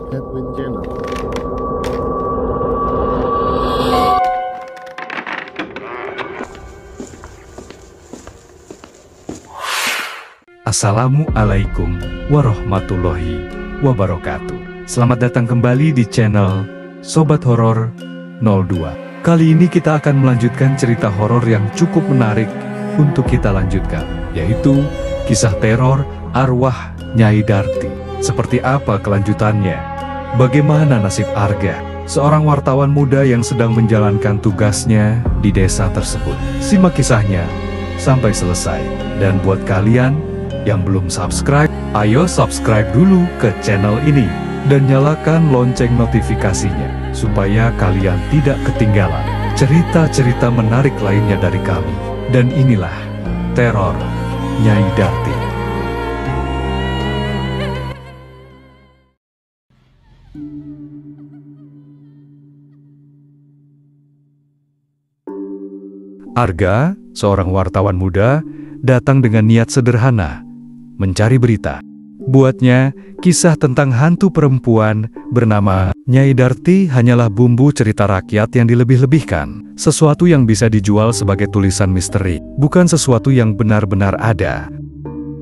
Edwin Channel. Assalamualaikum warahmatullahi wabarakatuh. Selamat datang kembali di channel Sobat Horor 02. Kali ini kita akan melanjutkan cerita horor yang cukup menarik untuk kita lanjutkan, yaitu kisah teror arwah Nyai Darti. Seperti apa kelanjutannya? Bagaimana nasib Arga, seorang wartawan muda yang sedang menjalankan tugasnya di desa tersebut? Simak kisahnya sampai selesai. Dan buat kalian yang belum subscribe, ayo subscribe dulu ke channel ini dan nyalakan lonceng notifikasinya supaya kalian tidak ketinggalan cerita-cerita menarik lainnya dari kami. Dan inilah teror Nyai Darti. Arga, seorang wartawan muda, datang dengan niat sederhana, mencari berita. Buatnya, kisah tentang hantu perempuan bernama Nyai Darti hanyalah bumbu cerita rakyat yang dilebih-lebihkan. Sesuatu yang bisa dijual sebagai tulisan misteri, bukan sesuatu yang benar-benar ada.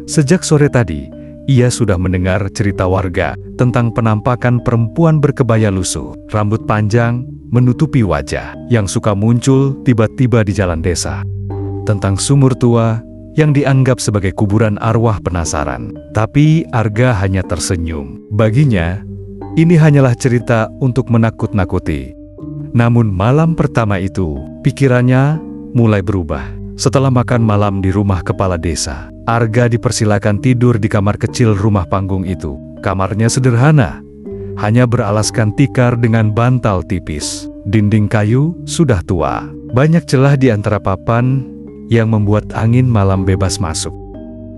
Sejak sore tadi, ia sudah mendengar cerita warga tentang penampakan perempuan berkebaya lusuh, rambut panjang, menutupi wajah, yang suka muncul tiba-tiba di jalan desa. Tentang sumur tua yang dianggap sebagai kuburan arwah penasaran. Tapi Arga hanya tersenyum. Baginya, ini hanyalah cerita untuk menakut-nakuti. Namun malam pertama itu, pikirannya mulai berubah. Setelah makan malam di rumah kepala desa, Arga dipersilakan tidur di kamar kecil rumah panggung itu. Kamarnya sederhana, hanya beralaskan tikar dengan bantal tipis. Dinding kayu sudah tua. Banyak celah di antara papan yang membuat angin malam bebas masuk.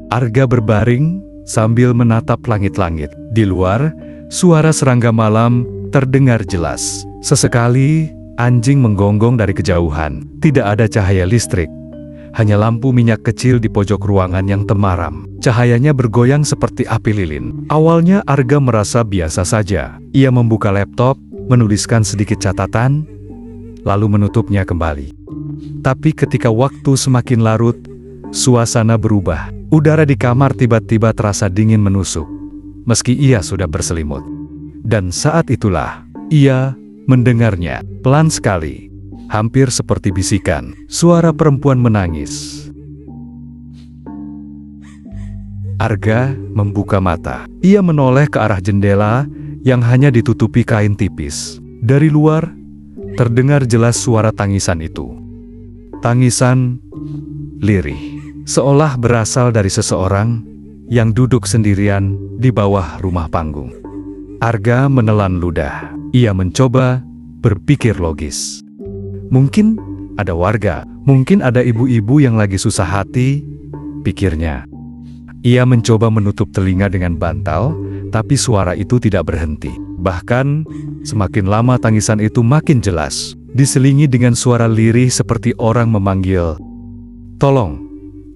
Arga berbaring sambil menatap langit-langit. Di luar, suara serangga malam terdengar jelas. Sesekali, anjing menggonggong dari kejauhan. Tidak ada cahaya listrik, hanya lampu minyak kecil di pojok ruangan yang temaram. Cahayanya bergoyang seperti api lilin. Awalnya Arga merasa biasa saja. Ia membuka laptop, menuliskan sedikit catatan, lalu menutupnya kembali. Tapi ketika waktu semakin larut, suasana berubah. Udara di kamar tiba-tiba terasa dingin menusuk, meski ia sudah berselimut. Dan saat itulah, ia mendengarnya pelan sekali, hampir seperti bisikan. Suara perempuan menangis. Arga membuka mata. Ia menoleh ke arah jendela yang hanya ditutupi kain tipis. Dari luar, terdengar jelas suara tangisan itu. Tangisan lirih, seolah berasal dari seseorang yang duduk sendirian di bawah rumah panggung. Arga menelan ludah. Ia mencoba berpikir logis. Mungkin ada warga, mungkin ada ibu-ibu yang lagi susah hati, pikirnya. Ia mencoba menutup telinga dengan bantal, tapi suara itu tidak berhenti. Bahkan, semakin lama tangisan itu makin jelas, diselingi dengan suara lirih seperti orang memanggil, "Tolong,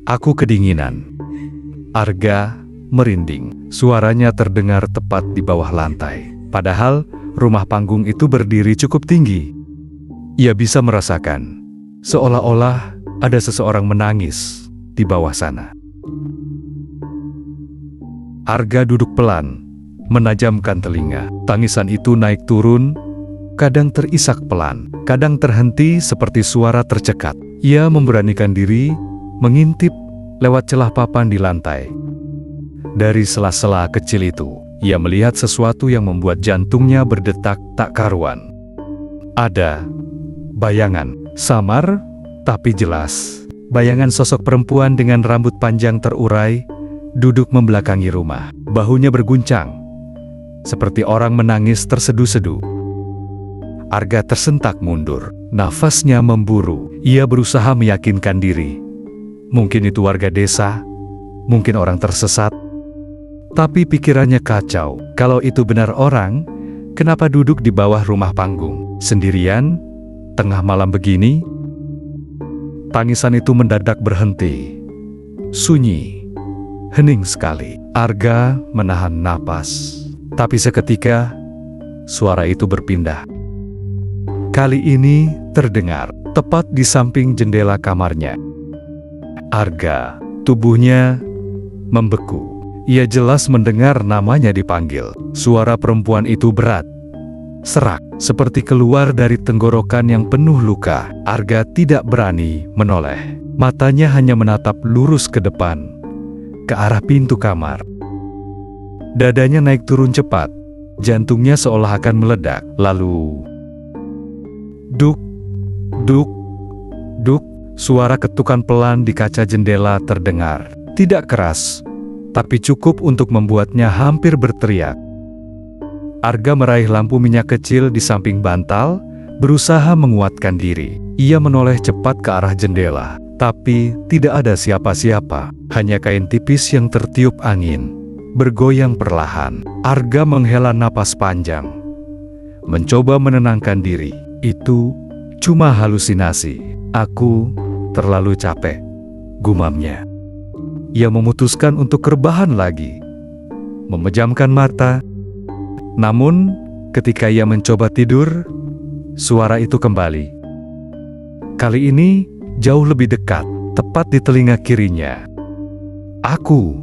aku kedinginan." Arga merinding. Suaranya terdengar tepat di bawah lantai. Padahal, rumah panggung itu berdiri cukup tinggi. Ia bisa merasakan, seolah-olah ada seseorang menangis di bawah sana. Arga duduk pelan, menajamkan telinga. Tangisan itu naik turun, kadang terisak pelan, kadang terhenti seperti suara tercekat. Ia memberanikan diri, mengintip lewat celah papan di lantai. Dari sela-sela kecil itu, ia melihat sesuatu yang membuat jantungnya berdetak tak karuan. Ada bayangan, samar tapi jelas. Bayangan sosok perempuan dengan rambut panjang terurai, duduk membelakangi rumah. Bahunya berguncang, seperti orang menangis terseduh-seduh. Arga tersentak mundur, nafasnya memburu. Ia berusaha meyakinkan diri. Mungkin itu warga desa, mungkin orang tersesat. Tapi pikirannya kacau. Kalau itu benar orang, kenapa duduk di bawah rumah panggung, sendirian, tengah malam begini? Tangisan itu mendadak berhenti. Sunyi, hening sekali. Arga menahan napas. Tapi seketika, suara itu berpindah. Kali ini terdengar tepat di samping jendela kamarnya. Arga, tubuhnya membeku. Ia jelas mendengar namanya dipanggil. Suara perempuan itu berat, serak, seperti keluar dari tenggorokan yang penuh luka. Arga tidak berani menoleh. Matanya hanya menatap lurus ke depan, ke arah pintu kamar. Dadanya naik turun cepat. Jantungnya seolah akan meledak. Lalu, duk, duk, duk. Suara ketukan pelan di kaca jendela terdengar. Tidak keras, tapi cukup untuk membuatnya hampir berteriak. Arga meraih lampu minyak kecil di samping bantal, berusaha menguatkan diri. Ia menoleh cepat ke arah jendela, tapi tidak ada siapa-siapa. Hanya kain tipis yang tertiup angin, bergoyang perlahan. Arga menghela napas panjang, mencoba menenangkan diri. Itu cuma halusinasi. Aku terlalu capek, gumamnya. Ia memutuskan untuk rebahan lagi, memejamkan mata. Namun, ketika ia mencoba tidur, suara itu kembali. Kali ini jauh lebih dekat, tepat di telinga kirinya. Aku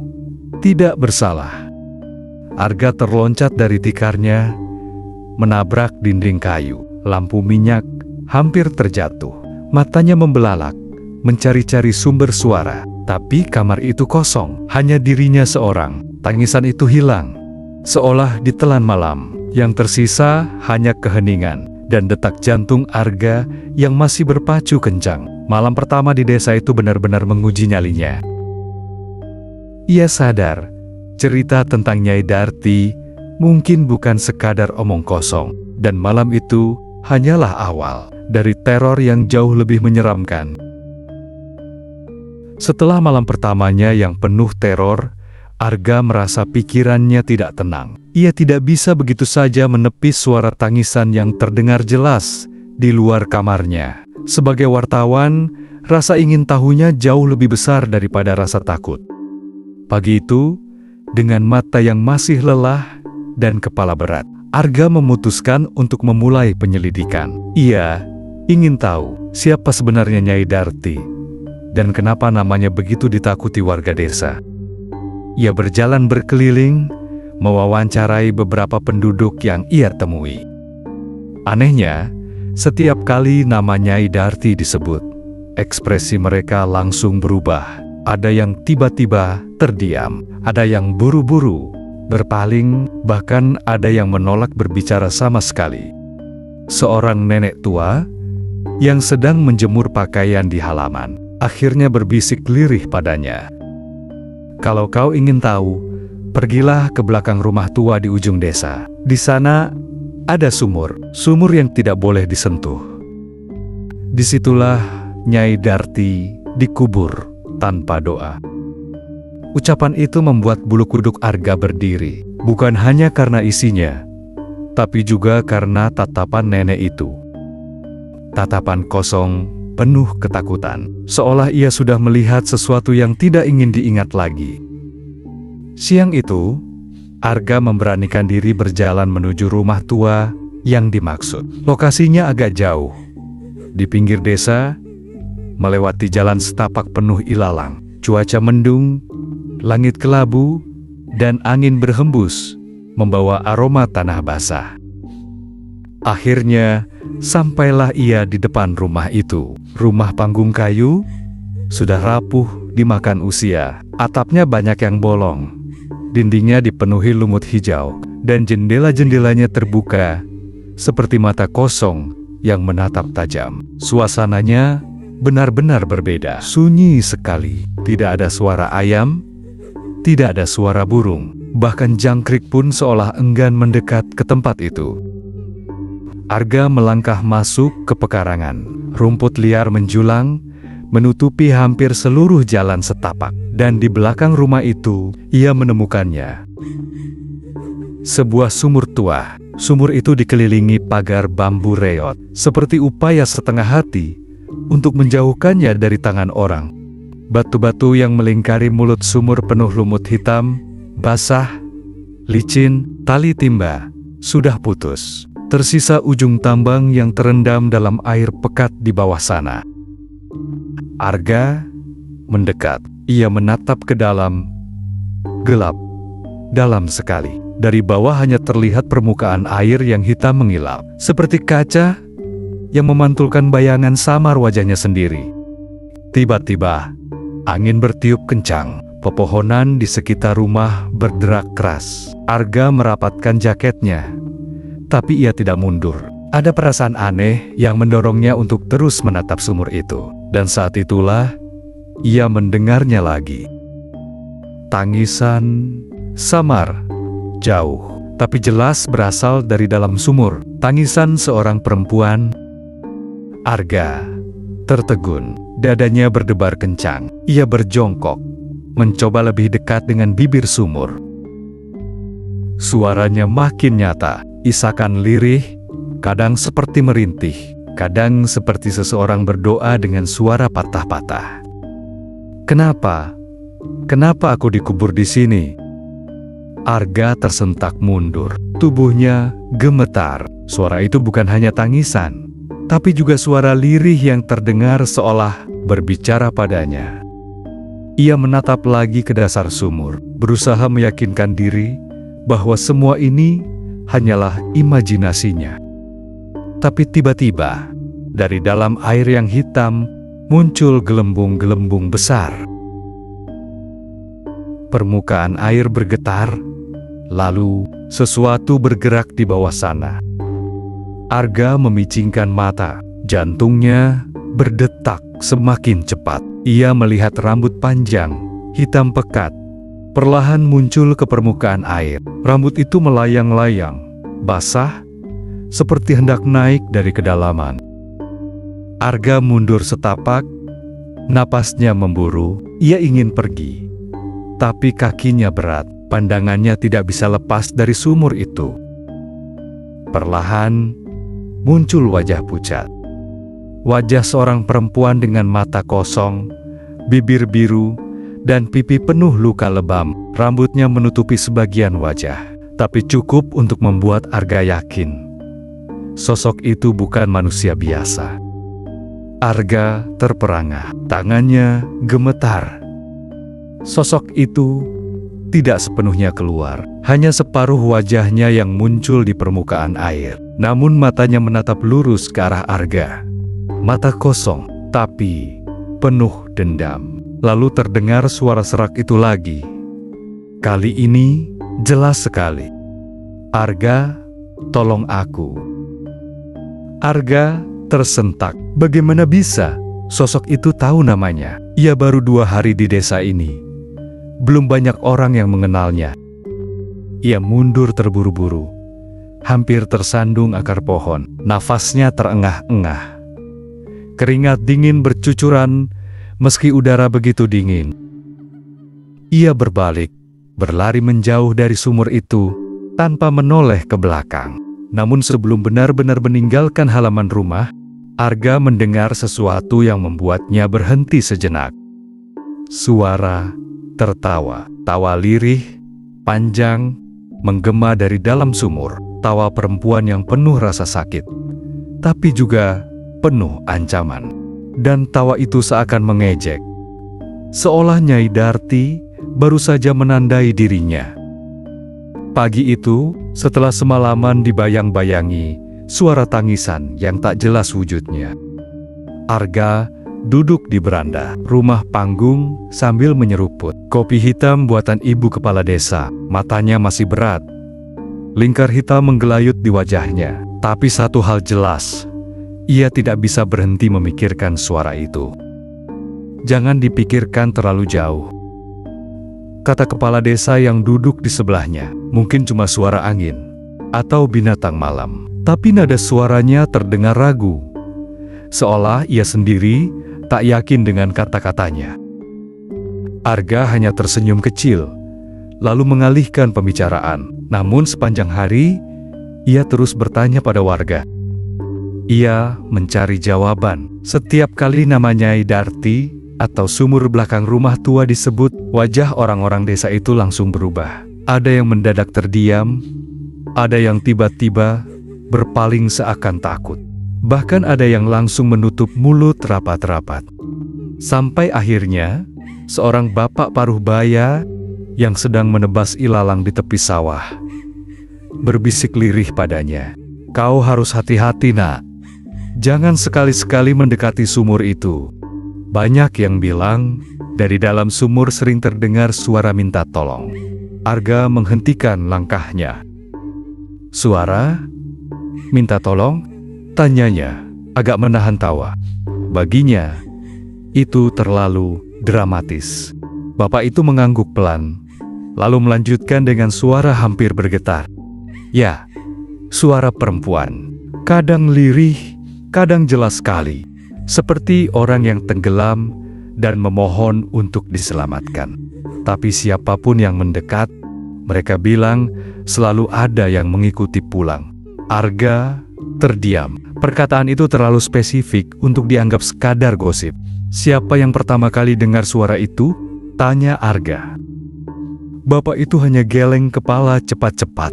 tidak bersalah. Arga terloncat dari tikarnya, menabrak dinding kayu. Lampu minyak hampir terjatuh. Matanya membelalak, mencari-cari sumber suara. Tapi kamar itu kosong, hanya dirinya seorang. Tangisan itu hilang, seolah ditelan malam. Yang tersisa hanya keheningan dan detak jantung Arga yang masih berpacu kencang. Malam pertama di desa itu benar-benar menguji nyalinya. Ia sadar, cerita tentang Nyai Darti mungkin bukan sekadar omong kosong. Dan malam itu hanyalah awal dari teror yang jauh lebih menyeramkan. Setelah malam pertamanya yang penuh teror, Arga merasa pikirannya tidak tenang. Ia tidak bisa begitu saja menepis suara tangisan yang terdengar jelas di luar kamarnya. Sebagai wartawan, rasa ingin tahunya jauh lebih besar daripada rasa takut. Pagi itu, dengan mata yang masih lelah dan kepala berat, Arga memutuskan untuk memulai penyelidikan. Ia ingin tahu siapa sebenarnya Nyai Darti dan kenapa namanya begitu ditakuti warga desa. Ia berjalan berkeliling, mewawancarai beberapa penduduk yang ia temui. Anehnya, setiap kali nama Nyai Darti disebut, ekspresi mereka langsung berubah. Ada yang tiba-tiba terdiam, ada yang buru-buru berpaling, bahkan ada yang menolak berbicara sama sekali. Seorang nenek tua yang sedang menjemur pakaian di halaman akhirnya berbisik lirih padanya. Kalau kau ingin tahu, pergilah ke belakang rumah tua di ujung desa. Di sana ada sumur yang tidak boleh disentuh. Disitulah Nyai Darti dikubur tanpa doa. Ucapan itu membuat bulu kuduk Arga berdiri, bukan hanya karena isinya, tapi juga karena tatapan nenek itu. Tatapan kosong, penuh ketakutan, seolah ia sudah melihat sesuatu yang tidak ingin diingat lagi. Siang itu, Arga memberanikan diri berjalan menuju rumah tua yang dimaksud. Lokasinya agak jauh, di pinggir desa, melewati jalan setapak penuh ilalang. Cuaca mendung, langit kelabu, dan angin berhembus, membawa aroma tanah basah. Akhirnya, sampailah ia di depan rumah itu. Rumah panggung kayu, sudah rapuh dimakan usia. Atapnya banyak yang bolong, dindingnya dipenuhi lumut hijau, dan jendela-jendelanya terbuka, seperti mata kosong yang menatap tajam. Suasananya benar-benar berbeda, sunyi sekali. Tidak ada suara ayam, tidak ada suara burung, bahkan jangkrik pun seolah enggan mendekat ke tempat itu. Arga melangkah masuk ke pekarangan. Rumput liar menjulang, menutupi hampir seluruh jalan setapak. Dan di belakang rumah itu, ia menemukannya. Sebuah sumur tua. Sumur itu dikelilingi pagar bambu reot, seperti upaya setengah hati untuk menjauhkannya dari tangan orang. Batu-batu yang melingkari mulut sumur penuh lumut hitam, basah, licin, tali timba, sudah putus. Tersisa ujung tambang yang terendam dalam air pekat di bawah sana. Arga mendekat. Ia menatap ke dalam. Gelap. Dalam sekali. Dari bawah hanya terlihat permukaan air yang hitam mengilap. Seperti kaca yang memantulkan bayangan samar wajahnya sendiri. Tiba-tiba, angin bertiup kencang. Pepohonan di sekitar rumah berderak keras. Arga merapatkan jaketnya. Tapi ia tidak mundur. Ada perasaan aneh yang mendorongnya untuk terus menatap sumur itu. Dan saat itulah, ia mendengarnya lagi. Tangisan samar, jauh, tapi jelas berasal dari dalam sumur. Tangisan seorang perempuan. Arga tertegun. Dadanya berdebar kencang. Ia berjongkok, mencoba lebih dekat dengan bibir sumur. Suaranya makin nyata. Isakan lirih, kadang seperti merintih, kadang seperti seseorang berdoa dengan suara patah-patah. Kenapa? Kenapa aku dikubur di sini? Arga tersentak mundur. Tubuhnya gemetar. Suara itu bukan hanya tangisan, tapi juga suara lirih yang terdengar seolah berbicara padanya. Ia menatap lagi ke dasar sumur, berusaha meyakinkan diri bahwa semua ini hanyalah imajinasinya. Tapi tiba-tiba, dari dalam air yang hitam, muncul gelembung-gelembung besar. Permukaan air bergetar, lalu sesuatu bergerak di bawah sana. Arga memicingkan mata, jantungnya berdetak semakin cepat. Ia melihat rambut panjang, hitam pekat, perlahan muncul ke permukaan air. Rambut itu melayang-layang, basah, seperti hendak naik dari kedalaman. Arga mundur setapak, napasnya memburu. Ia ingin pergi, tapi kakinya berat. Pandangannya tidak bisa lepas dari sumur itu. Perlahan muncul wajah pucat. Wajah seorang perempuan dengan mata kosong, bibir biru, dan pipi penuh luka lebam. Rambutnya menutupi sebagian wajah, tapi cukup untuk membuat Arga yakin sosok itu bukan manusia biasa. Arga terperangah, tangannya gemetar. Sosok itu tidak sepenuhnya keluar, hanya separuh wajahnya yang muncul di permukaan air. Namun matanya menatap lurus ke arah Arga. Mata kosong, tapi penuh dendam. Lalu terdengar suara serak itu lagi. Kali ini jelas sekali. Arga, tolong aku. Arga tersentak. Bagaimana bisa? Sosok itu tahu namanya. Ia baru 2 hari di desa ini. Belum banyak orang yang mengenalnya. Ia mundur terburu-buru. Hampir tersandung akar pohon. Nafasnya terengah-engah. Keringat dingin bercucuran meski udara begitu dingin. Ia berbalik, berlari menjauh dari sumur itu tanpa menoleh ke belakang. Namun sebelum benar-benar meninggalkan halaman rumah, Arga mendengar sesuatu yang membuatnya berhenti sejenak. Suara tertawa, tawa lirih, panjang, menggema dari dalam sumur. Tawa perempuan yang penuh rasa sakit, tapi juga penuh ancaman. Dan tawa itu seakan mengejek, seolah Nyai Darti baru saja menandai dirinya. Pagi itu, setelah semalaman dibayang-bayangi suara tangisan yang tak jelas wujudnya, Arga duduk di beranda rumah panggung sambil menyeruput kopi hitam buatan ibu kepala desa. Matanya masih berat, lingkar hitam menggelayut di wajahnya. Tapi satu hal jelas, ia tidak bisa berhenti memikirkan suara itu. Jangan dipikirkan terlalu jauh, kata kepala desa yang duduk di sebelahnya. Mungkin cuma suara angin atau binatang malam. Tapi nada suaranya terdengar ragu, seolah ia sendiri tak yakin dengan kata-katanya. Arga hanya tersenyum kecil, lalu mengalihkan pembicaraan. Namun sepanjang hari, ia terus bertanya pada warga. Ia mencari jawaban. Setiap kali nama Nyai Darti atau sumur belakang rumah tua disebut, wajah orang-orang desa itu langsung berubah. Ada yang mendadak terdiam, Ada yang tiba-tiba berpaling seakan takut. Bahkan ada yang langsung menutup mulut rapat-rapat. Sampai akhirnya, seorang bapak paruh baya yang sedang menebas ilalang di tepi sawah berbisik lirih padanya, "Kau harus hati-hati, nak. Jangan sekali-sekali mendekati sumur itu." Banyak yang bilang, dari dalam sumur sering terdengar suara minta tolong. Arga menghentikan langkahnya. "Suara? Minta tolong?" tanyanya, agak menahan tawa. Baginya, itu terlalu dramatis. Bapak itu mengangguk pelan, lalu melanjutkan dengan suara hampir bergetar. "Ya, suara perempuan. Kadang lirih, kadang jelas sekali. Seperti orang yang tenggelam dan memohon untuk diselamatkan. Tapi siapapun yang mendekat, mereka bilang selalu ada yang mengikuti pulang." Arga terdiam. Perkataan itu terlalu spesifik untuk dianggap sekadar gosip. "Siapa yang pertama kali dengar suara itu?" tanya Arga. Bapak itu hanya geleng kepala cepat-cepat,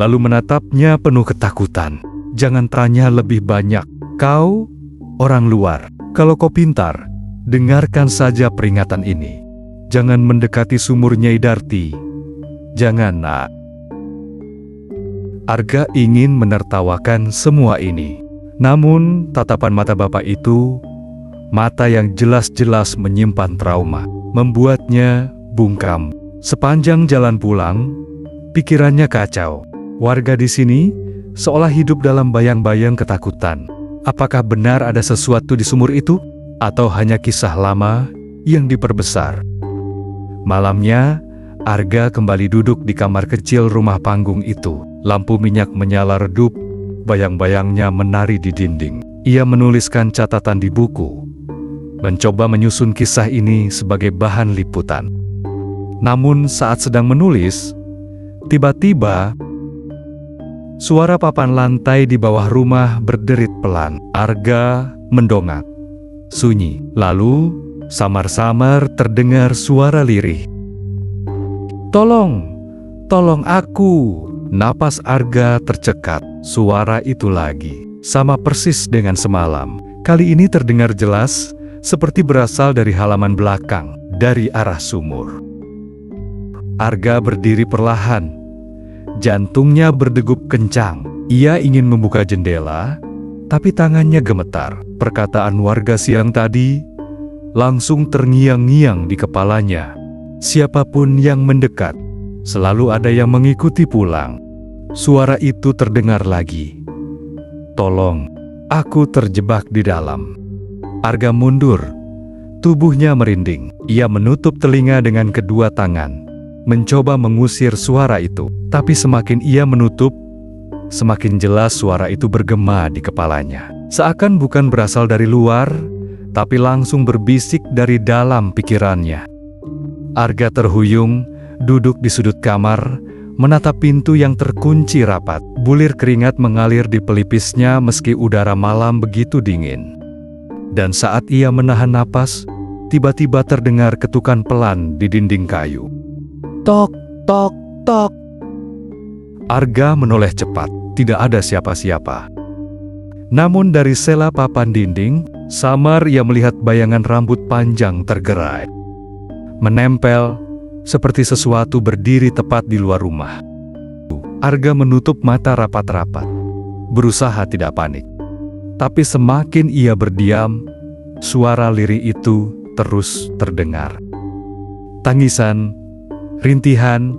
lalu menatapnya penuh ketakutan. "Jangan tanya lebih banyak. Kau orang luar. Kalau kau pintar, dengarkan saja peringatan ini. Jangan mendekati sumur Nyai Darti. Jangan, nak." Arga ingin menertawakan semua ini. Namun, tatapan mata bapak itu, mata yang jelas-jelas menyimpan trauma, membuatnya bungkam. Sepanjang jalan pulang, pikirannya kacau. Warga di sini seolah hidup dalam bayang-bayang ketakutan. Apakah benar ada sesuatu di sumur itu? Atau hanya kisah lama yang diperbesar? Malamnya, Arga kembali duduk di kamar kecil rumah panggung itu. Lampu minyak menyala redup, bayang-bayangnya menari di dinding. Ia menuliskan catatan di buku, mencoba menyusun kisah ini sebagai bahan liputan. Namun saat sedang menulis, tiba-tiba suara papan lantai di bawah rumah berderit pelan. Arga mendongak. Sunyi. Lalu, samar-samar terdengar suara lirih. "Tolong! Tolong aku!" Napas Arga tercekat. Suara itu lagi, sama persis dengan semalam. Kali ini terdengar jelas, seperti berasal dari halaman belakang, dari arah sumur. Arga berdiri perlahan. Jantungnya berdegup kencang. Ia ingin membuka jendela, tapi tangannya gemetar. Perkataan warga siang tadi langsung terngiang-ngiang di kepalanya. Siapapun yang mendekat, selalu ada yang mengikuti pulang. Suara itu terdengar lagi. "Tolong, aku terjebak di dalam." Arga mundur. Tubuhnya merinding. Ia menutup telinga dengan kedua tangan, mencoba mengusir suara itu. Tapi semakin ia menutup, semakin jelas suara itu bergema di kepalanya. Seakan bukan berasal dari luar, tapi langsung berbisik dari dalam pikirannya. Arga terhuyung, duduk di sudut kamar, menatap pintu yang terkunci rapat. Bulir keringat mengalir di pelipisnya meski udara malam begitu dingin. Dan saat ia menahan napas, tiba-tiba terdengar ketukan pelan di dinding kayu. Tok, tok, tok. Arga menoleh cepat, tidak ada siapa-siapa. Namun dari sela papan dinding, samar ia melihat bayangan rambut panjang tergerai, menempel seperti sesuatu berdiri tepat di luar rumah. Arga menutup mata rapat-rapat, berusaha tidak panik. Tapi semakin ia berdiam, suara lirih itu terus terdengar. Tangisan, rintihan,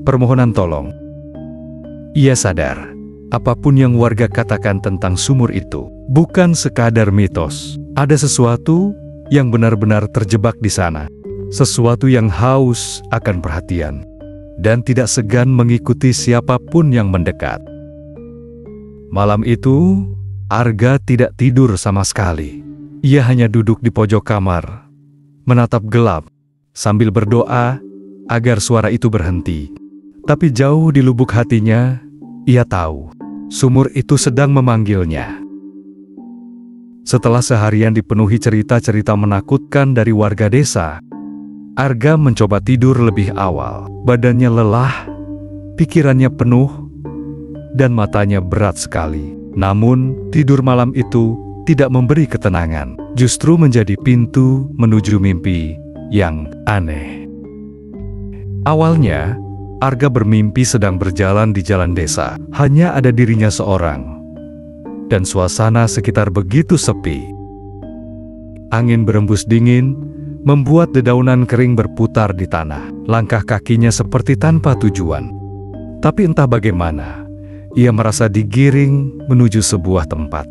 permohonan tolong. Ia sadar, apapun yang warga katakan tentang sumur itu, bukan sekadar mitos. Ada sesuatu yang benar-benar terjebak di sana. Sesuatu yang haus akan perhatian, dan tidak segan mengikuti siapapun yang mendekat. Malam itu, Arga tidak tidur sama sekali. Ia hanya duduk di pojok kamar, menatap gelap, sambil berdoa agar suara itu berhenti. Tapi jauh di lubuk hatinya, ia tahu, sumur itu sedang memanggilnya. Setelah seharian dipenuhi cerita-cerita menakutkan dari warga desa, Arga mencoba tidur lebih awal. Badannya lelah, pikirannya penuh, dan matanya berat sekali. Namun, tidur malam itu tidak memberi ketenangan, justru menjadi pintu menuju mimpi yang aneh. Awalnya, Arga bermimpi sedang berjalan di jalan desa. Hanya ada dirinya seorang, dan suasana sekitar begitu sepi. Angin berembus dingin, membuat dedaunan kering berputar di tanah. Langkah kakinya seperti tanpa tujuan. Tapi entah bagaimana, ia merasa digiring menuju sebuah tempat.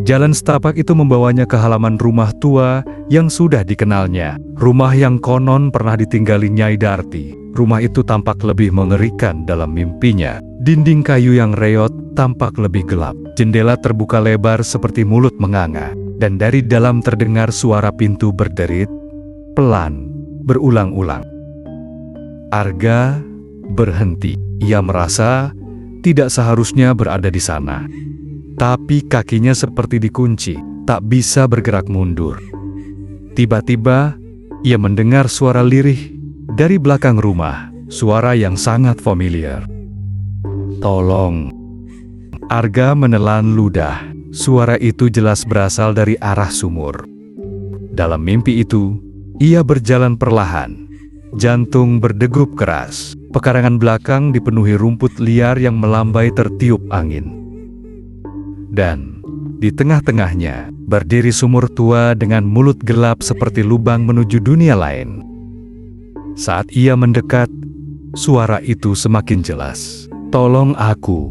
Jalan setapak itu membawanya ke halaman rumah tua yang sudah dikenalnya. Rumah yang konon pernah ditinggali Nyai Darti. Rumah itu tampak lebih mengerikan dalam mimpinya. Dinding kayu yang reot tampak lebih gelap. Jendela terbuka lebar seperti mulut menganga. Dan dari dalam terdengar suara pintu berderit, pelan, berulang-ulang. Arga berhenti. Ia merasa tidak seharusnya berada di sana. Tapi kakinya seperti dikunci, tak bisa bergerak mundur. Tiba-tiba, ia mendengar suara lirih dari belakang rumah, suara yang sangat familiar. "Tolong!" Arga menelan ludah. Suara itu jelas berasal dari arah sumur. Dalam mimpi itu, ia berjalan perlahan. Jantung berdegup keras. Pekarangan belakang dipenuhi rumput liar yang melambai tertiup angin. Dan di tengah-tengahnya, berdiri sumur tua dengan mulut gelap seperti lubang menuju dunia lain. Saat ia mendekat, suara itu semakin jelas. "Tolong aku!"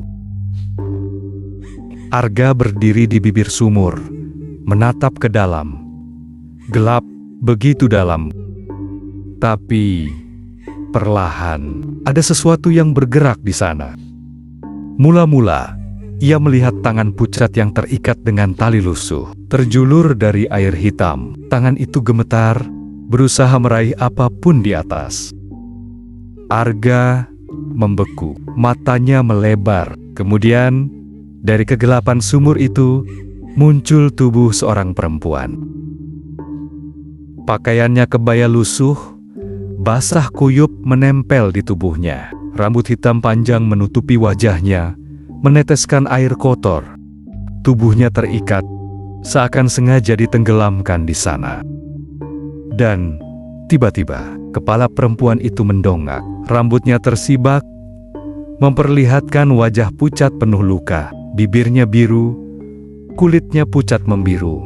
Arga berdiri di bibir sumur, menatap ke dalam. Gelap, begitu dalam. Tapi, perlahan, ada sesuatu yang bergerak di sana. Mula-mula, ia melihat tangan pucat yang terikat dengan tali lusuh, terjulur dari air hitam. Tangan itu gemetar, berusaha meraih apapun di atas. Arga membeku, matanya melebar. Kemudian, dari kegelapan sumur itu, muncul tubuh seorang perempuan. Pakaiannya kebaya lusuh, basah kuyup menempel di tubuhnya. Rambut hitam panjang menutupi wajahnya, meneteskan air kotor. Tubuhnya terikat, seakan sengaja ditenggelamkan di sana. Dan tiba-tiba, kepala perempuan itu mendongak. Rambutnya tersibak, memperlihatkan wajah pucat penuh luka. Bibirnya biru, kulitnya pucat membiru,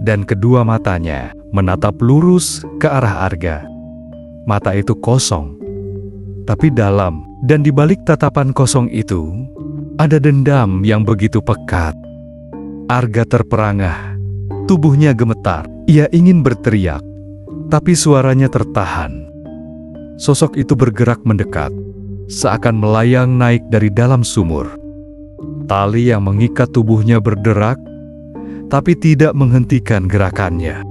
dan kedua matanya menatap lurus ke arah Arga. Mata itu kosong, tapi dalam, dan di balik tatapan kosong itu, ada dendam yang begitu pekat. Arga terperangah, tubuhnya gemetar. Ia ingin berteriak, tapi suaranya tertahan. Sosok itu bergerak mendekat, seakan melayang naik dari dalam sumur. Tali yang mengikat tubuhnya berderak, tapi tidak menghentikan gerakannya.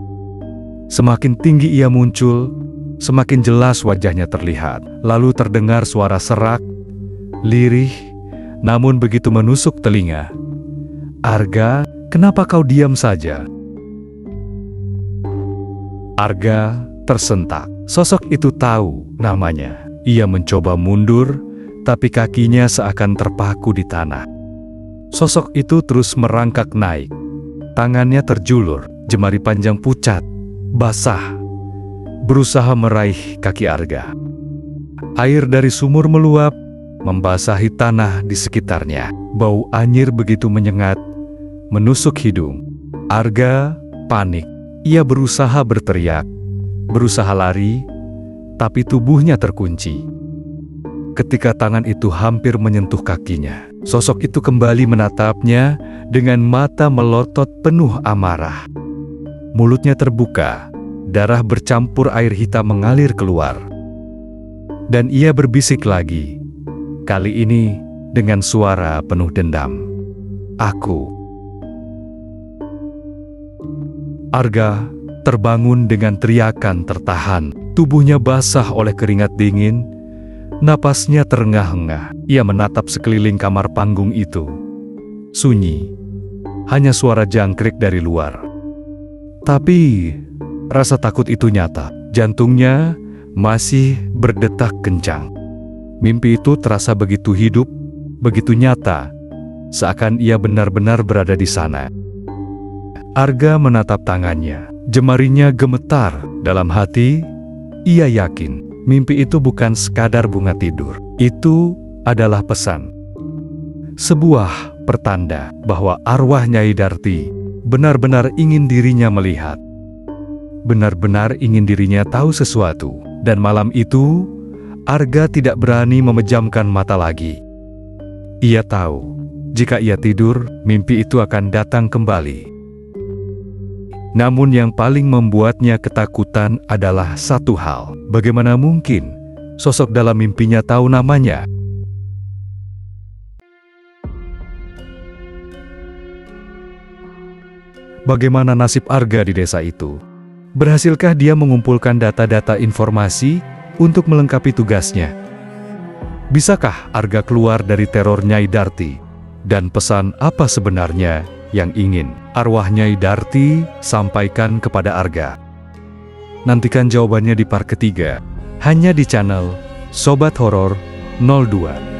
Semakin tinggi ia muncul, semakin jelas wajahnya terlihat. Lalu terdengar suara serak, lirih, namun begitu menusuk telinga. "Arga, kenapa kau diam saja?" Arga tersentak. Sosok itu tahu namanya. Ia mencoba mundur, tapi kakinya seakan terpaku di tanah. Sosok itu terus merangkak naik. Tangannya terjulur, jemari panjang pucat, basah, berusaha meraih kaki Arga. Air dari sumur meluap, membasahi tanah di sekitarnya. Bau anyir begitu menyengat, menusuk hidung. Arga panik. Ia berusaha berteriak, berusaha lari, tapi tubuhnya terkunci. Ketika tangan itu hampir menyentuh kakinya, sosok itu kembali menatapnya dengan mata melotot penuh amarah. Mulutnya terbuka, darah bercampur air hitam mengalir keluar. Dan ia berbisik lagi, kali ini dengan suara penuh dendam. "Aku." Arga terbangun dengan teriakan tertahan. Tubuhnya basah oleh keringat dingin. Napasnya terengah-engah. Ia menatap sekeliling kamar panggung itu. Sunyi. Hanya suara jangkrik dari luar. Tapi rasa takut itu nyata. Jantungnya masih berdetak kencang. Mimpi itu terasa begitu hidup, begitu nyata, seakan ia benar-benar berada di sana. Arga menatap tangannya, jemarinya gemetar. Dalam hati, ia yakin mimpi itu bukan sekadar bunga tidur. Itu adalah pesan. Sebuah pertanda bahwa arwah Nyai Darti benar-benar ingin dirinya melihat. Benar-benar ingin dirinya tahu sesuatu. Dan malam itu, Arga tidak berani memejamkan mata lagi. Ia tahu, jika ia tidur, mimpi itu akan datang kembali. Namun yang paling membuatnya ketakutan adalah satu hal. Bagaimana mungkin sosok dalam mimpinya tahu namanya? Bagaimana nasib Arga di desa itu? Berhasilkah dia mengumpulkan data-data informasi untuk melengkapi tugasnya? Bisakah Arga keluar dari teror Nyai Darti? Dan pesan apa sebenarnya yang ingin arwah Nyai Darti sampaikan kepada Arga? Nantikan jawabannya di part ketiga, hanya di channel Sobat Horor 02.